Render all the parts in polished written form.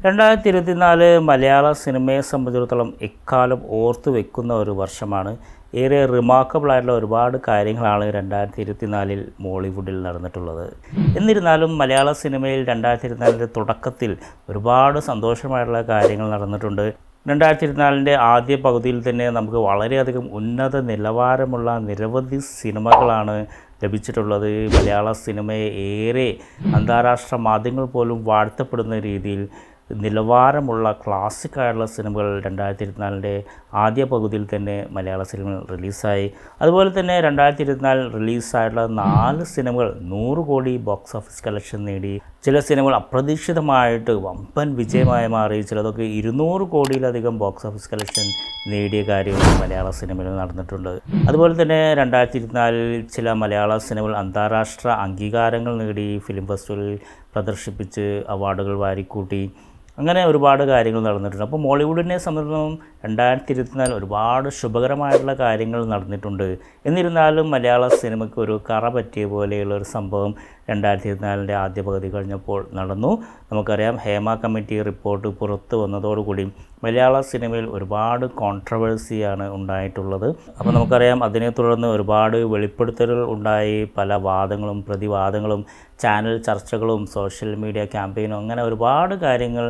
2024 മലയാള സിനിമയെ സംബന്ധിച്ചിടത്തോളം എക്കാലം ഓർത്തു വെക്കുന്ന ഒരു വർഷമാണ്. ഏറെ റിമാർക്കബിളായിട്ടുള്ള ഒരുപാട് കാര്യങ്ങളാണ് 2024 മോളിവുഡിൽ നടന്നിട്ടുള്ളത്. എന്നിരുന്നാലും മലയാള സിനിമയിൽ 2024 തുടക്കത്തിൽ ഒരുപാട് സന്തോഷമായിട്ടുള്ള കാര്യങ്ങൾ നടന്നിട്ടുണ്ട്. 2024 ആദ്യ പകുതിയിൽ തന്നെ നമുക്ക് വളരെയധികം ഉന്നത നിലവാരമുള്ള നിരവധി സിനിമകളാണ് ലഭിച്ചിട്ടുള്ളത്. മലയാള സിനിമയെ ഏറെ അന്താരാഷ്ട്ര മാധ്യമങ്ങൾ പോലും വാഴ്ത്തപ്പെടുന്ന രീതിയിൽ നിലവാരമുള്ള ക്ലാസിക്കായുള്ള സിനിമകൾ 2024 ആദ്യ പകുതിയിൽ തന്നെ മലയാള സിനിമകൾ റിലീസായി. അതുപോലെ തന്നെ 2024 റിലീസായിട്ടുള്ള 4 സിനിമകൾ 100 കോടി ബോക്സ് ഓഫീസ് കളക്ഷൻ നേടി. ചില സിനിമകൾ അപ്രതീക്ഷിതമായിട്ട് വമ്പൻ വിജയമായി മാറി. ചിലതൊക്കെ 200 കോടിയിലധികം ബോക്സ് ഓഫീസ് കളക്ഷൻ നേടിയ കാര്യങ്ങൾ മലയാള സിനിമയിൽ നടന്നിട്ടുണ്ട്. അതുപോലെ തന്നെ 2024 ചില മലയാള സിനിമകൾ അന്താരാഷ്ട്ര അംഗീകാരങ്ങൾ നേടി, ഫിലിം ഫെസ്റ്റിവലിൽ പ്രദർശിപ്പിച്ച് അവാർഡുകൾ വാരിക്കൂട്ടി. അങ്ങനെ ഒരുപാട് കാര്യങ്ങൾ നടന്നിട്ടുണ്ട്. അപ്പോൾ മോളിവുഡിനെ സംബന്ധിച്ചിടത്തോളം 2024 ഒരുപാട് ശുഭകരമായിട്ടുള്ള കാര്യങ്ങൾ നടന്നിട്ടുണ്ട്. എന്നിരുന്നാലും മലയാള സിനിമയ്ക്ക് ഒരു കറ പറ്റിയ പോലെയുള്ള ഒരു സംഭവം 2024 ആദ്യ പകുതി കഴിഞ്ഞപ്പോൾ നടന്നു. നമുക്കറിയാം, ഹേമ കമ്മിറ്റി റിപ്പോർട്ട് പുറത്തു വന്നതോടുകൂടി മലയാള സിനിമയിൽ ഒരുപാട് കോൺട്രവേഴ്സിയാണ് ഉണ്ടായിട്ടുള്ളത്. അപ്പോൾ നമുക്കറിയാം, അതിനെ തുടർന്ന് ഒരുപാട് വെളിപ്പെടുത്തലുകൾ ഉണ്ടായി. പല വാദങ്ങളും പ്രതിവാദങ്ങളും ചാനൽ ചർച്ചകളും സോഷ്യൽ മീഡിയ ക്യാമ്പയിനും അങ്ങനെ ഒരുപാട് കാര്യങ്ങൾ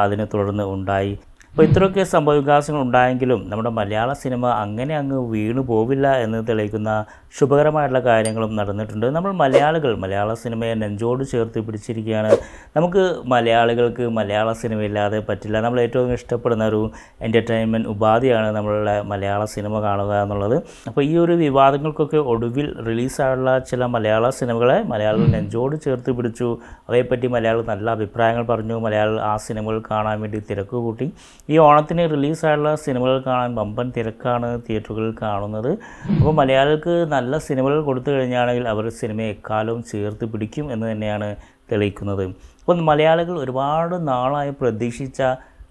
അതിനെ തുടർന്ന് ഉണ്ടായി. അപ്പോൾ ഇത്രയൊക്കെ സംഭവവികാസങ്ങൾ ഉണ്ടായെങ്കിലും നമ്മുടെ മലയാള സിനിമ അങ്ങനെ അങ്ങ് വീണു പോവില്ല എന്ന് തെളിയിക്കുന്ന ശുഭകരമായിട്ടുള്ള കാര്യങ്ങളും നടന്നിട്ടുണ്ട്. നമ്മൾ മലയാള സിനിമയെ നെഞ്ചോട് ചേർത്ത് പിടിച്ചിരിക്കുകയാണ്. നമുക്ക് മലയാളികൾക്ക് മലയാള സിനിമ ഇല്ലാതെ പറ്റില്ല. നമ്മൾ ഏറ്റവും ഇഷ്ടപ്പെടുന്ന ഒരു എൻ്റർടൈൻമെൻറ്റ് ഉപാധിയാണ് നമ്മളുടെ മലയാള സിനിമ കാണുക എന്നുള്ളത്. അപ്പോൾ ഈ ഒരു വിവാദങ്ങൾക്കൊക്കെ ഒടുവിൽ റിലീസായുള്ള ചില മലയാള സിനിമകളെ മലയാളികൾ നെഞ്ചോട് ചേർത്ത് പിടിച്ചു. അവയെപ്പറ്റി മലയാളികൾ നല്ല അഭിപ്രായങ്ങൾ പറഞ്ഞു. മലയാളികൾ ആ സിനിമകൾ കാണാൻ വേണ്ടി തിരക്ക് കൂട്ടി. ഈ ഓണത്തിന് റിലീസായുള്ള സിനിമകൾ കാണാൻ വമ്പൻ തിരക്കാണ് തിയേറ്ററുകളിൽ കാണുന്നത്. അപ്പോൾ മലയാളികൾക്ക് നല്ല സിനിമകൾ കൊടുത്തു കഴിഞ്ഞാണെങ്കിൽ അവർ സിനിമയെ എക്കാലവും ചേർത്ത് പിടിക്കും എന്ന് തന്നെയാണ് തെളിയിക്കുന്നത്. അപ്പോൾ മലയാളികൾ ഒരുപാട് നാളായി പ്രതീക്ഷിച്ച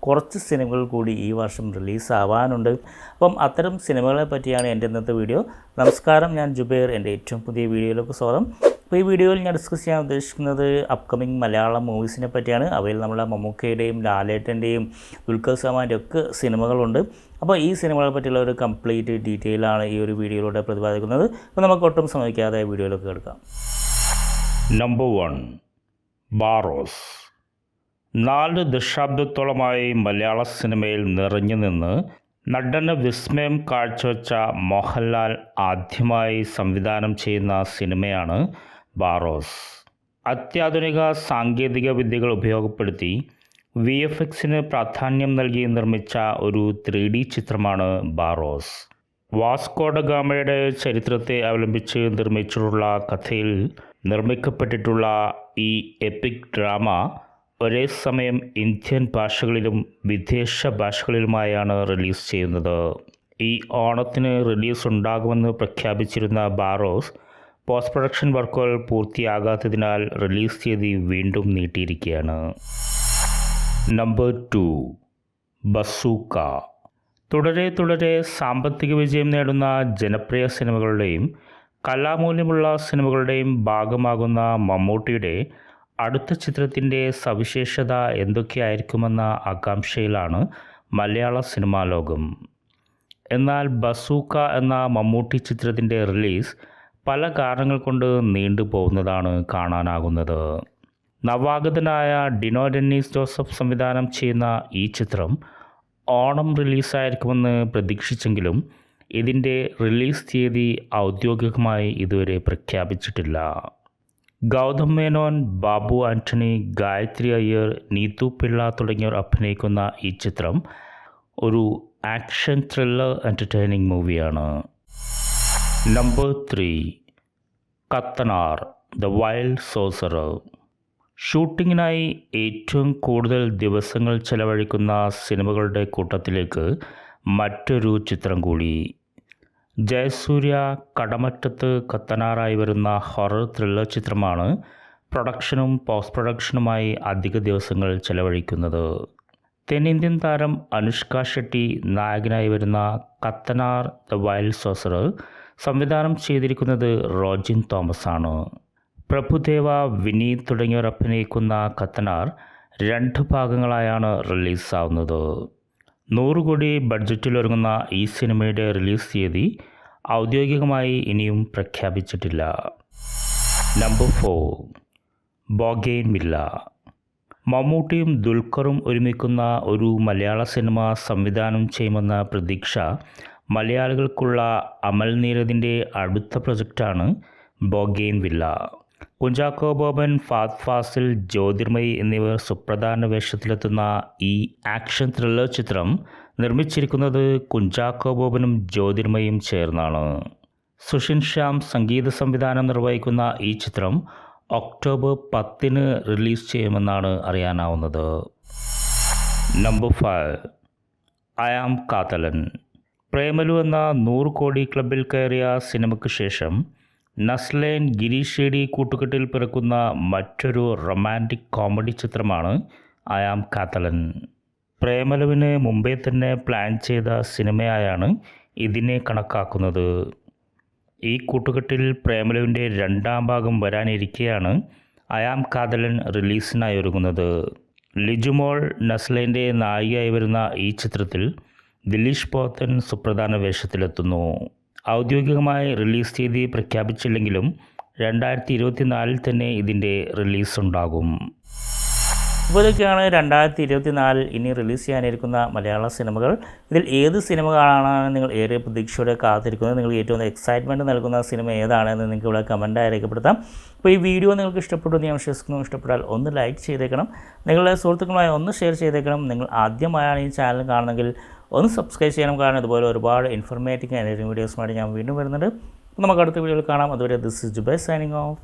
കുറച്ച് സിനിമകൾ കൂടി ഈ വർഷം റിലീസാവാനുണ്ട്. അപ്പം അത്തരം സിനിമകളെ പറ്റിയാണ് എൻ്റെ ഇന്നത്തെ വീഡിയോ. നമസ്കാരം, ഞാൻ ജുബൈർ. എൻ്റെ ഏറ്റവും പുതിയ വീഡിയോയിലേക്ക് സ്വാഗതം. അപ്പോൾ ഈ വീഡിയോയിൽ ഞാൻ ഡിസ്കസ് ചെയ്യാൻ ഉദ്ദേശിക്കുന്നത് അപ്കമിങ് മലയാളം മൂവീസിനെ പറ്റിയാണ്. അവയിൽ നമ്മുടെ മമ്മൂക്കയുടെയും ലാലേട്ടൻ്റെയും ദുൽഖർ സൽമാൻ്റെയും ഒക്കെ സിനിമകളുണ്ട്. അപ്പോൾ ഈ സിനിമകളെ പറ്റിയുള്ള ഒരു കംപ്ലീറ്റ് ഡീറ്റെയിലാണ് ഈ ഒരു വീഡിയോയിലൂടെ പ്രതിപാദിക്കുന്നത്. അപ്പോൾ നമുക്ക് ഒട്ടും സമയിക്കാതെ വീഡിയോയിലേക്ക് എടുക്കാം. നമ്പർ 1, ബാറോസ്. 4 ദശാബ്ദത്തോളമായി മലയാള സിനിമയിൽ നിറഞ്ഞു നിന്ന് നടന വിസ്മയം കാഴ്ചവെച്ച മോഹൻലാൽ ആദ്യമായി സംവിധാനം ചെയ്യുന്ന സിനിമയാണ് ബാറോസ്. അത്യാധുനിക സാങ്കേതിക വിദ്യകൾ ഉപയോഗപ്പെടുത്തി VFXന് പ്രാധാന്യം നൽകി നിർമ്മിച്ച ഒരു 3D ചിത്രമാണ് ബാറോസ്. വാസ്കോ ഡ ഗാമയുടെ ചരിത്രത്തെ അവലംബിച്ച് നിർമ്മിച്ചിട്ടുള്ള കഥയിൽ നിർമ്മിക്കപ്പെട്ടിട്ടുള്ള ഈ എപ്പിക് ഡ്രാമ ഒരേ സമയം ഇന്ത്യൻ ഭാഷകളിലും വിദേശ ഭാഷകളിലുമായാണ് റിലീസ് ചെയ്യുന്നത്. ഈ ഓണത്തിന് റിലീസ് ഉണ്ടാകുമെന്ന് പ്രഖ്യാപിച്ചിരുന്ന ബാറോസ് പോസ്റ്റ് പ്രൊഡക്ഷൻ വർക്കുകൾ പൂർത്തിയാകാത്തതിനാൽ റിലീസ് തീയതി വീണ്ടും നീട്ടിയിരിക്കുകയാണ്. Number 2, bazooka. തുടരെ സാമ്പത്തിക വിജയം നേടുന്ന ജനപ്രിയ സിനിമകളുടെയും കലാമൂല്യമുള്ള സിനിമകളുടെയും ഭാഗമാകുന്ന മമ്മൂട്ടിയുടെ അടുത്ത ചിത്രത്തിൻ്റെ സവിശേഷത എന്തൊക്കെയായിരിക്കുമെന്ന ആകാംക്ഷയിലാണ് മലയാള സിനിമാ ലോകം. എന്നാൽ ബസൂക്ക എന്ന മമ്മൂട്ടി ചിത്രത്തിൻ്റെ റിലീസ് പല കാരണങ്ങൾ കൊണ്ട് നീണ്ടുപോകുന്നതാണ് കാണാനാകുന്നത്. നവാഗതനായ ഡിനോ ഡെന്നീസ് ജോസഫ് സംവിധാനം ചെയ്യുന്ന ഈ ചിത്രം ഓണം റിലീസായിരിക്കുമെന്ന് പ്രതീക്ഷിച്ചെങ്കിലും ഇതിൻ്റെ റിലീസ് തീയതി ഔദ്യോഗികമായി ഇതുവരെ പ്രഖ്യാപിച്ചിട്ടില്ല. ഗൗതം മേനോൻ, ബാബു ആൻ്റണി, ഗായത്രി അയ്യർ, നീതു പിള്ള തുടങ്ങിയവർ അഭിനയിക്കുന്ന ഈ ചിത്രം ഒരു ആക്ഷൻ ത്രില്ലർ എൻ്റർടൈനിങ് മൂവിയാണ്. Number 3, Kathanar the wild sorcerer. ഷൂട്ടിങ്ങിനായി ഏറ്റവും കൂടുതൽ ദിവസങ്ങൾ ചെലവഴിക്കുന്ന സിനിമകളുടെ കൂട്ടത്തിലേക്ക് മറ്റൊരു ചിത്രം കൂടി. ജയസൂര്യ കടമറ്റത്ത് കത്തനാറായി വരുന്ന ഹൊറർ ത്രില്ലർ ചിത്രമാണ് പ്രൊഡക്ഷനും പോസ്റ്റ് പ്രൊഡക്ഷനുമായി അധിക ദിവസങ്ങൾ ചെലവഴിക്കുന്നത്. തെന്നിന്ത്യൻ താരം അനുഷ്ക ഷെട്ടി നായകനായി വരുന്ന കത്തനാർ ദ വൈൽഡ് സോഴ്സറർ സംവിധാനം ചെയ്തിരിക്കുന്നത് റോജിൻ തോമസ് ആണ്. പ്രഭുദേവ, വിനീത് തുടങ്ങിയവർ അഭിനയിക്കുന്ന കത്തനാർ 2 ഭാഗങ്ങളായാണ് റിലീസാവുന്നത്. 100 കോടി ബഡ്ജറ്റിലൊരുങ്ങുന്ന ഈ സിനിമയുടെ റിലീസ് തീയതി ഔദ്യോഗികമായി ഇനിയും പ്രഖ്യാപിച്ചിട്ടില്ല. നമ്പർ 4 ബോഗെയിൻവില്ല. മമ്മൂട്ടിയും ദുൽഖറും ഒരുമിക്കുന്ന ഒരു മലയാള സിനിമ സംവിധാനം ചെയ്യുമെന്ന പ്രതീക്ഷ മലയാളികൾക്കുള്ള അമൽ നീരദിൻ്റെ അടുത്ത പ്രൊജക്റ്റാണ് ബോഗെയിൻവില്ല. കുഞ്ചാക്കോ ബോബൻ, ഫഹദ് ഫാസിൽ, ജ്യോതിർമയി എന്നിവർ സുപ്രധാന വേഷത്തിലെത്തുന്ന ഈ ആക്ഷൻ ത്രില്ലർ ചിത്രം നിർമ്മിച്ചിരിക്കുന്നത് കുഞ്ചാക്കോ ബോബനും ജ്യോതിർമയും ചേർന്നാണ്. സുഷിൻ ശ്യാം സംഗീത സംവിധാനം നിർവഹിക്കുന്ന ഈ ചിത്രം ഒക്ടോബർ 10 റിലീസ് ചെയ്യുമെന്നാണ് അറിയാനാവുന്നത്. Number 5 I am Kathalan. Premalu എന്ന 100 കോടി ക്ലബിൽ കയറിയ സിനിമയ്ക്ക് ശേഷം നസ്ലേൻ ഗിരീഷ് ഷെഡി കൂട്ടുകെട്ടിൽ പിറക്കുന്ന മറ്റൊരു റൊമാൻറ്റിക് കോമഡി ചിത്രമാണ് ഐ ആം കാതലൻ. പ്രേമലുവിന് മുമ്പേ തന്നെ പ്ലാൻ ചെയ്ത സിനിമയായാണ് ഇതിനെ കണക്കാക്കുന്നത്. ഈ കൂട്ടുകെട്ടിൽ പ്രേമലുവിൻ്റെ 2ാം ഭാഗം വരാനിരിക്കെയാണ് ഐ ആം കാതലൻ റിലീസിനായി ഒരുങ്ങുന്നത്. ലിജുമോൾ നസ്ലേൻ്റെ നായികയായി വരുന്ന ഈ ചിത്രത്തിൽ ദിലീഷ് പോത്തൻ സുപ്രധാന വേഷത്തിലെത്തുന്നു. ഔദ്യോഗികമായി റിലീസ് തീയതി പ്രഖ്യാപിച്ചില്ലെങ്കിലും 2024 തന്നെ ഇതിൻ്റെ റിലീസ് ഉണ്ടാകും. അപ്പോൾ ഇതൊക്കെയാണ് 2024 ഇനി റിലീസ് ചെയ്യാനിരിക്കുന്ന മലയാള സിനിമകൾ. ഇതിൽ ഏത് സിനിമകളാണ് നിങ്ങൾ ഏറെ പ്രതീക്ഷയോടെ കാത്തിരിക്കുന്നത്? നിങ്ങൾക്ക് ഏറ്റവും എക്സൈറ്റ്മെൻറ്റ് നൽകുന്ന സിനിമ ഏതാണെന്ന് നിങ്ങൾക്ക് ഇവിടെ കമൻറ്റായി രേഖപ്പെടുത്താം. അപ്പോൾ ഈ വീഡിയോ നിങ്ങൾക്ക് ഇഷ്ടപ്പെട്ടു എന്ന് ഞാൻ വിശ്വസിക്കുന്നു. ഇഷ്ടപ്പെട്ടാൽ ഒന്ന് ലൈക്ക് ചെയ്തേക്കണം, നിങ്ങളുടെ സുഹൃത്തുക്കളുമായി ഒന്ന് ഷെയർ ചെയ്തേക്കണം. നിങ്ങൾ ആദ്യമായാണ് ഈ ചാനൽ കാണുന്നതെങ്കിൽ ഒന്ന് സബ്സ്ക്രൈബ് ചെയ്യണം. കാരണം ഇതുപോലെ ഒരുപാട് ഇൻഫർമേറ്റീവ് വീഡിയോസുമായിട്ട് ഞാൻ വീണ്ടും വരുന്നുണ്ട്. നമുക്ക് അടുത്ത വീഡിയോയിൽ കാണാം. അതുവരെ this is Jubair signing of.